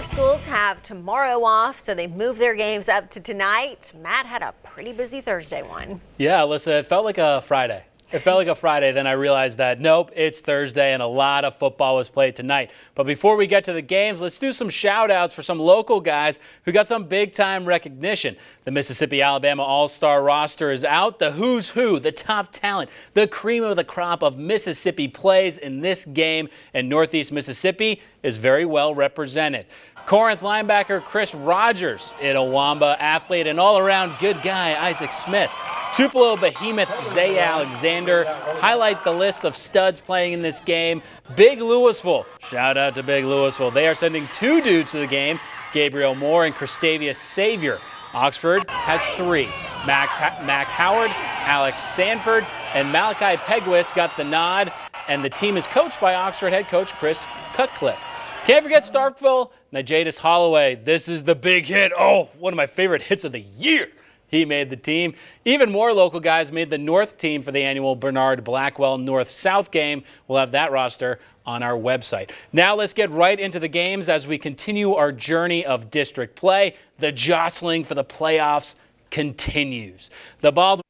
of schools have tomorrow off, so they moved their games up to tonight. Matt had a pretty busy Thursday one. Yeah, Alyssa, it felt like a Friday. Then I realized that, nope, it's Thursday and a lot of football was played tonight. But before we get to the games, let's do some shout outs for some local guys who got some big time recognition. The Mississippi-Alabama All-Star roster is out. The who's who, the top talent, the cream of the crop of Mississippi plays in this game, and Northeast Mississippi is very well represented. Corinth linebacker Chris Rogers, Itawamba athlete and all-around good guy Isaac Smith. Tupelo behemoth Zay Alexander highlight the list of studs playing in this game. Big Louisville, shout out to Big Louisville. They are sending two dudes to the game, Gabriel Moore and Christavius Savior. Oxford has three. Mac Howard, Alex Sanford, and Malachi Pegwis got the nod, and the team is coached by Oxford head coach Chris Cutcliffe. Can't forget Starkville, Najadis Holloway. This is the big hit. Oh, one of my favorite hits of the year. He made the team. Even more local guys made the North team for the annual Bernard Blackwell North-South game. We'll have that roster on our website. Now let's get right into the games as we continue our journey of district play. The jostling for the playoffs continues. The ball.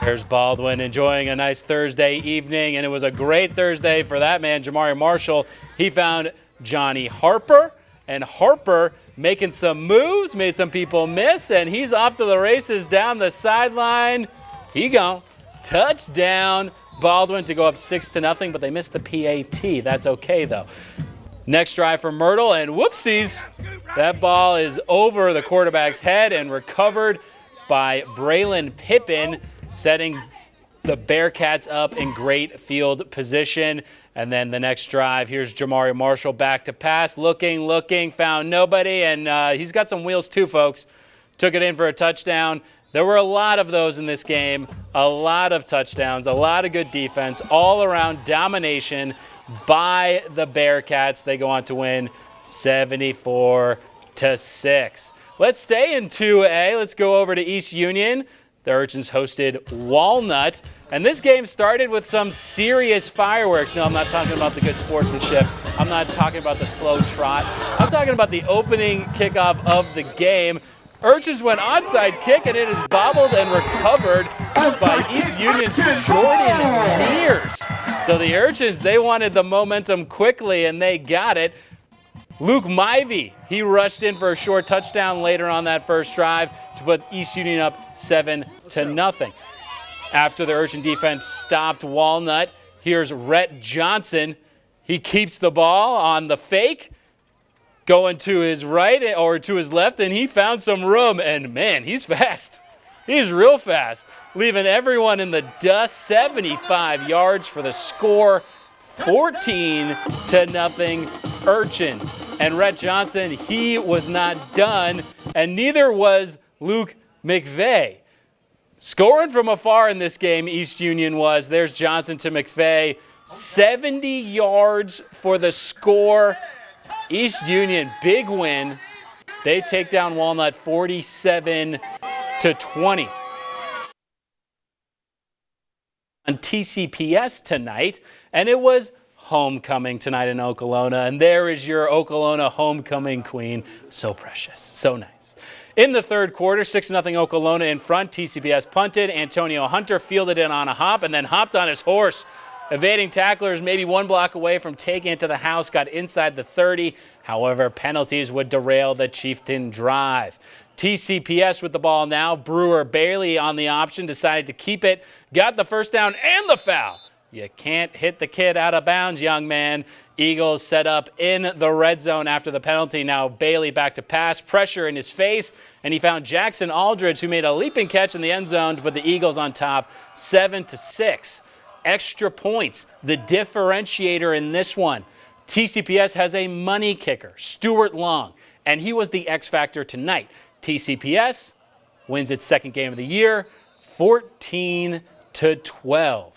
There's Baldwin enjoying a nice Thursday evening, and it was a great Thursday for that man, Jamari Marshall. He found Johnny Harper. And Harper making some moves, made some people miss, and he's off to the races down the sideline. He gone. Touchdown. Baldwin to go up 6-0, but they missed the PAT. That's okay, though. Next drive for Myrtle, and whoopsies. That ball is over the quarterback's head and recovered by Braylon Pippin, setting the Bearcats up in great field position. And then the next drive, here's Jamari Marshall back to pass, looking, found nobody, and he's got some wheels too, folks. Took it in for a touchdown. There were a lot of those in this game, a lot of touchdowns, a lot of good defense, all around domination by the Bearcats. They go on to win 74-6. Let's stay in 2A. Let's go over to East Union. The Urchins hosted Walnut, and this game started with some serious fireworks. No, I'm not talking about the good sportsmanship. I'm not talking about the slow trot. I'm talking about the opening kickoff of the game. Urchins went onside kick, and it is bobbled and recovered by East Union's Jordan Mears. So the Urchins, they wanted the momentum quickly, and they got it. Luke Myvie, he rushed in for a short touchdown later on that first drive to put East Union up 7-0. After the Urchin defense stopped Walnut, here's Rhett Johnson. He keeps the ball on the fake, going to his right or to his left, and he found some room. And man, he's fast. He's real fast, leaving everyone in the dust. 75 yards for the score, 14-0 Urchins. And Rhett Johnson, he was not done, and neither was Luke McVeigh. Scoring from afar in this game, East Union was. There's Johnson to McVeigh. 70 yards for the score. East Union, big win. They take down Walnut 47-20. On TCPS tonight, and it was homecoming tonight in Okolona, and there is your Okolona homecoming queen. So precious, so nice. In the third quarter, 6-0 Okolona in front. TCPS punted. Antonio Hunter fielded it on a hop and then hopped on his horse, evading tacklers maybe one block away from taking it to the house, got inside the 30. However, penalties would derail the Chieftain drive. TCPS with the ball now. Brewer Bailey on the option, decided to keep it, got the first down and the foul. You can't hit the kid out of bounds, young man. Eagles set up in the red zone after the penalty. Now Bailey back to pass, pressure in his face, and he found Jackson Aldridge, who made a leaping catch in the end zone to put the Eagles on top 7-6. Extra points, the differentiator in this one. TCPS has a money kicker, Stuart Long, and he was the X factor tonight. TCPS wins its second game of the year, 14-12.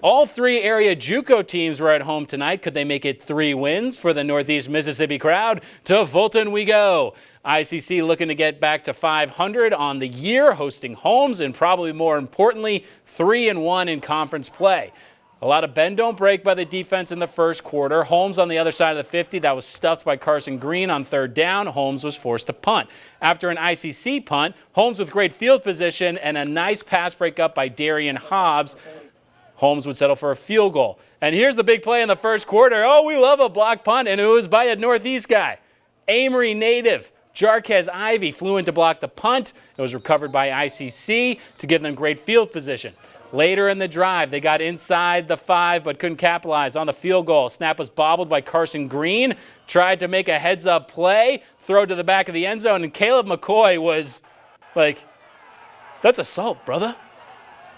All three area JUCO teams were at home tonight. Could they make it 3 wins for the Northeast Mississippi crowd? To Fulton we go. ICC looking to get back to 500 on the year, hosting Holmes, and probably more importantly, 3-1 in conference play. A lot of bend don't break by the defense in the first quarter. Holmes on the other side of the 50. That was stuffed by Carson Green on third down. Holmes was forced to punt. After an ICC punt, Holmes with great field position and a nice pass breakup by Darian Hobbs, Holmes would settle for a field goal. And here's the big play in the first quarter. Oh, we love a block punt, and it was by a Northeast guy. Amory native Jarquez Ivy flew in to block the punt. It was recovered by ICC to give them great field position. Later in the drive, they got inside the 5 but couldn't capitalize on the field goal. Snap was bobbled by Carson Green. Tried to make a heads-up play, throw to the back of the end zone, and Caleb McCoy was like, that's assault, brother.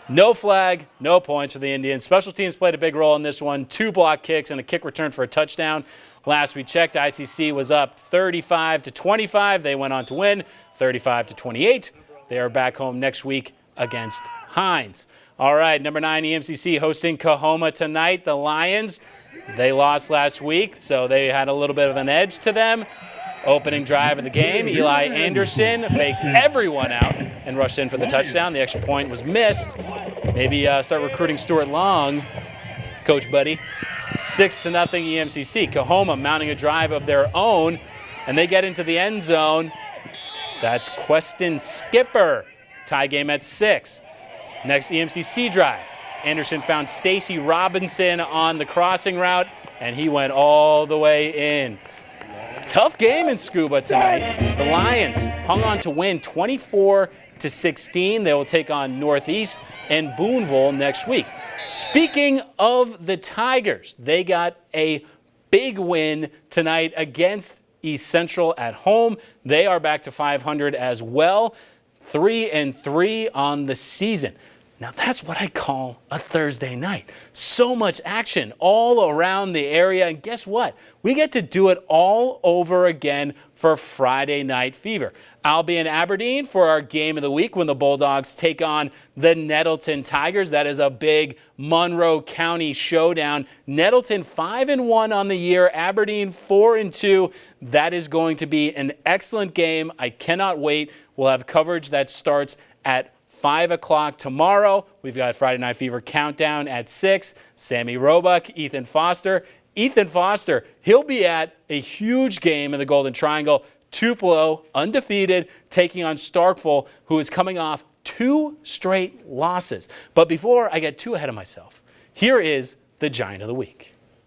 No flag, no points for the Indians. Special teams played a big role in this one. 2 block kicks and a kick return for a touchdown. Last we checked, ICC was up 35-25. They went on to win 35-28. They are back home next week against Hines. All right, number 9 EMCC hosting Coahoma tonight. The Lions, they lost last week, so they had a little bit of an edge to them. Opening drive of the game, Eli Anderson faked everyone out and rushed in for the touchdown. The extra point was missed. Maybe start recruiting Stuart Long, Coach Buddy. 6-0 EMCC. Coahoma mounting a drive of their own, and they get into the end zone. That's Queston Skipper. Tie game at 6. Next EMCC drive. Anderson found Stacy Robinson on the crossing route, and he went all the way in. Tough game in Scuba tonight. The Lions hung on to win 24-16. They will take on Northeast and Boonville next week. Speaking of the Tigers, they got a big win tonight against East Central at home. They are back to 500 as well. 3-3 on the season. Now that's what I call a Thursday night. So much action all around the area, and guess what? We get to do it all over again for Friday Night Fever. I'll be in Aberdeen for our game of the week when the Bulldogs take on the Nettleton Tigers. That is a big Monroe County showdown. Nettleton 5-1 on the year, Aberdeen 4-2. That is going to be an excellent game. I cannot wait. We'll have coverage that starts at 5 o'clock tomorrow. We've got Friday Night Fever Countdown at 6. Sammy Roebuck, Ethan Foster. Ethan Foster, he'll be at a huge game in the Golden Triangle. Tupelo, undefeated, taking on Starkville, who is coming off 2 straight losses. But before I get too ahead of myself, here is the Giant of the Week.